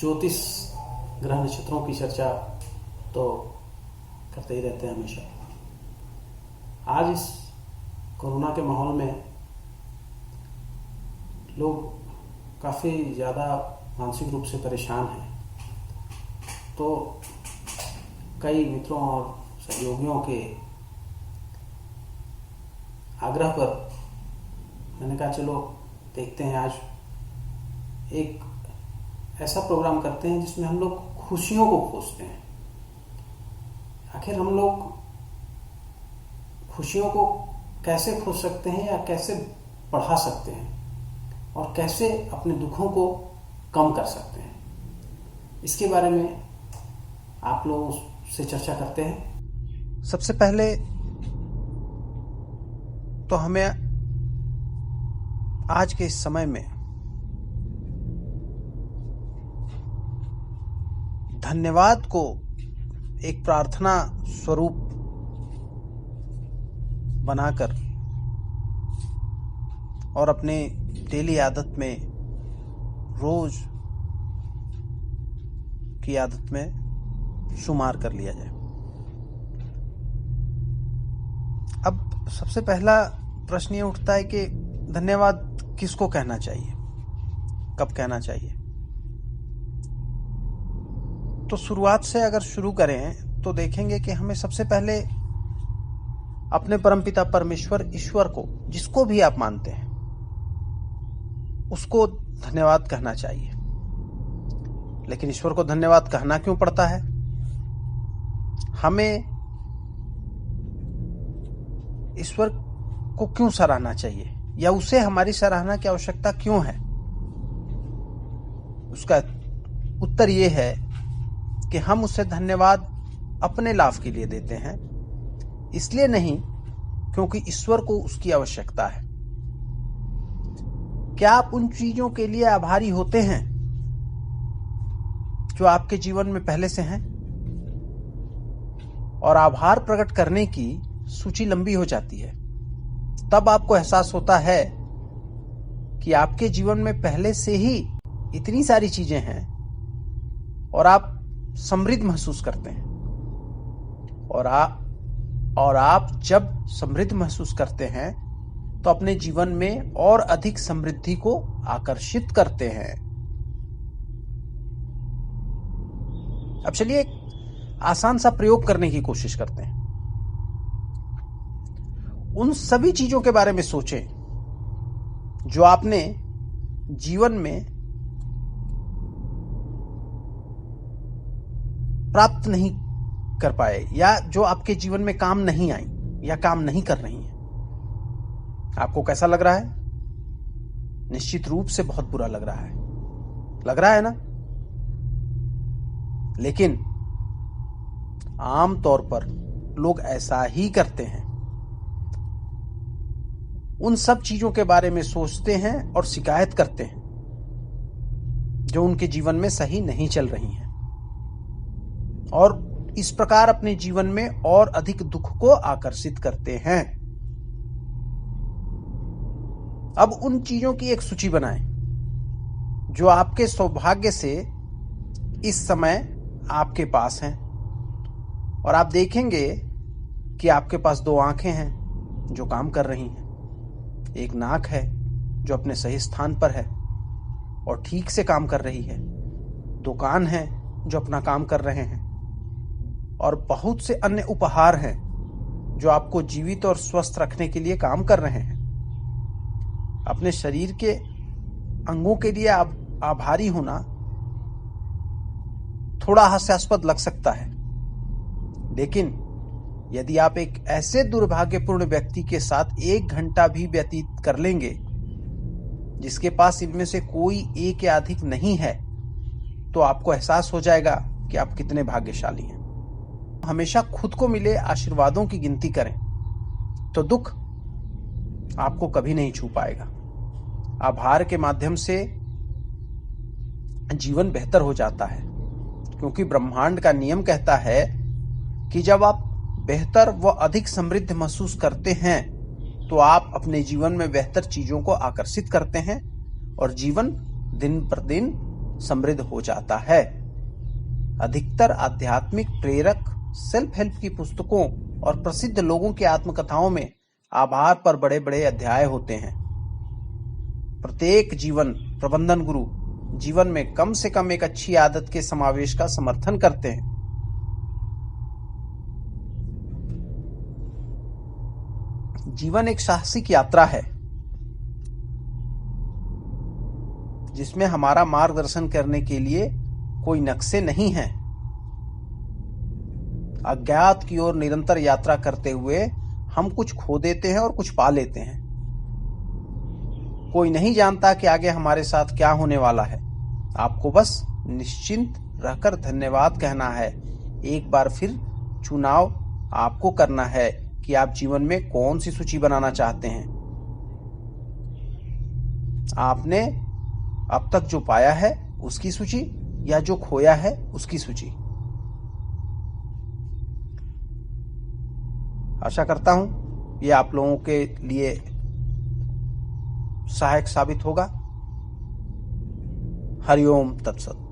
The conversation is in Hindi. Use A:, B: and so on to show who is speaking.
A: ज्योतिष ग्रह नक्षत्रों की चर्चा तो करते ही रहते हैं हमेशा। आज इस कोरोना के माहौल में लोग काफ़ी ज़्यादा मानसिक रूप से परेशान हैं, तो कई मित्रों और सहयोगियों के आग्रह पर मैंने कहा चलो देखते हैं, आज एक ऐसा प्रोग्राम करते हैं जिसमें हम लोग खुशियों को खोजते हैं। आखिर हम लोग खुशियों को कैसे खोज सकते हैं या कैसे बढ़ा सकते हैं और कैसे अपने दुखों को कम कर सकते हैं, इसके बारे में आप लोगों से चर्चा करते हैं।
B: सबसे पहले तो हमें आज के इस समय में धन्यवाद को एक प्रार्थना स्वरूप बनाकर और अपने डेली आदत में, रोज की आदत में शुमार कर लिया जाए। अब सबसे पहला प्रश्न ये उठता है कि धन्यवाद किसको कहना चाहिए, कब कहना चाहिए। तो शुरुआत से अगर शुरू करें तो देखेंगे कि हमें सबसे पहले अपने परमपिता परमेश्वर ईश्वर को, जिसको भी आप मानते हैं, उसको धन्यवाद कहना चाहिए। लेकिन ईश्वर को धन्यवाद कहना क्यों पड़ता है? हमें ईश्वर को क्यों सराहना चाहिए या उसे हमारी सराहना की आवश्यकता क्यों है? उसका उत्तर यह है कि हम उसे धन्यवाद अपने लाभ के लिए देते हैं, इसलिए नहीं क्योंकि ईश्वर को उसकी आवश्यकता है। क्या आप उन चीजों के लिए आभारी होते हैं जो आपके जीवन में पहले से हैं? और आभार प्रकट करने की सूची लंबी हो जाती है, तब आपको एहसास होता है कि आपके जीवन में पहले से ही इतनी सारी चीजें हैं और आप समृद्ध महसूस करते हैं। और आप जब समृद्ध महसूस करते हैं तो अपने जीवन में और अधिक समृद्धि को आकर्षित करते हैं। अब चलिए एक आसान सा प्रयोग करने की कोशिश करते हैं। उन सभी चीजों के बारे में सोचें जो आपने जीवन में प्राप्त नहीं कर पाए या जो आपके जीवन में काम नहीं आई या काम नहीं कर रही हैं। आपको कैसा लग रहा है? निश्चित रूप से बहुत बुरा लग रहा है ना? लेकिन आम तौर पर लोग ऐसा ही करते हैं। उन सब चीजों के बारे में सोचते हैं और शिकायत करते हैं जो उनके जीवन में सही नहीं चल रही हैं, और इस प्रकार अपने जीवन में और अधिक दुख को आकर्षित करते हैं। अब उन चीजों की एक सूची बनाएं जो आपके सौभाग्य से इस समय आपके पास हैं, और आप देखेंगे कि आपके पास 2 आंखें हैं जो काम कर रही हैं, एक नाक है जो अपने सही स्थान पर है और ठीक से काम कर रही है, 2 कान हैं जो अपना काम कर रहे हैं, और बहुत से अन्य उपहार हैं जो आपको जीवित और स्वस्थ रखने के लिए काम कर रहे हैं। अपने शरीर के अंगों के लिए आभारी होना थोड़ा हास्यास्पद लग सकता है, लेकिन यदि आप एक ऐसे दुर्भाग्यपूर्ण व्यक्ति के साथ 1 घंटा भी व्यतीत कर लेंगे जिसके पास इनमें से कोई एक या अधिक नहीं है, तो आपको एहसास हो जाएगा कि आप कितने भाग्यशाली हैं। हमेशा खुद को मिले आशीर्वादों की गिनती करें तो दुख आपको कभी नहीं छू पाएगा। आभार के माध्यम से जीवन बेहतर हो जाता है, क्योंकि ब्रह्मांड का नियम कहता है कि जब आप बेहतर व अधिक समृद्ध महसूस करते हैं तो आप अपने जीवन में बेहतर चीजों को आकर्षित करते हैं और जीवन दिन पर दिन समृद्ध हो जाता है। अधिकतर आध्यात्मिक प्रेरक सेल्फ हेल्प की पुस्तकों और प्रसिद्ध लोगों की आत्मकथाओं में आभार पर बड़े बड़े अध्याय होते हैं। प्रत्येक जीवन प्रबंधन गुरु जीवन में कम से कम एक अच्छी आदत के समावेश का समर्थन करते हैं। जीवन एक साहसिक यात्रा है जिसमें हमारा मार्गदर्शन करने के लिए कोई नक्शे नहीं हैं। अज्ञात की ओर निरंतर यात्रा करते हुए हम कुछ खो देते हैं और कुछ पा लेते हैं। कोई नहीं जानता कि आगे हमारे साथ क्या होने वाला है। आपको बस निश्चिंत रहकर धन्यवाद कहना है। एक बार फिर चुनाव आपको करना है कि आप जीवन में कौन सी सूची बनाना चाहते हैं। आपने अब तक जो पाया है उसकी सूची या जो खोया है उसकी सूची। आशा करता हूं ये आप लोगों के लिए सहायक साबित होगा। हरिओम तत्सत।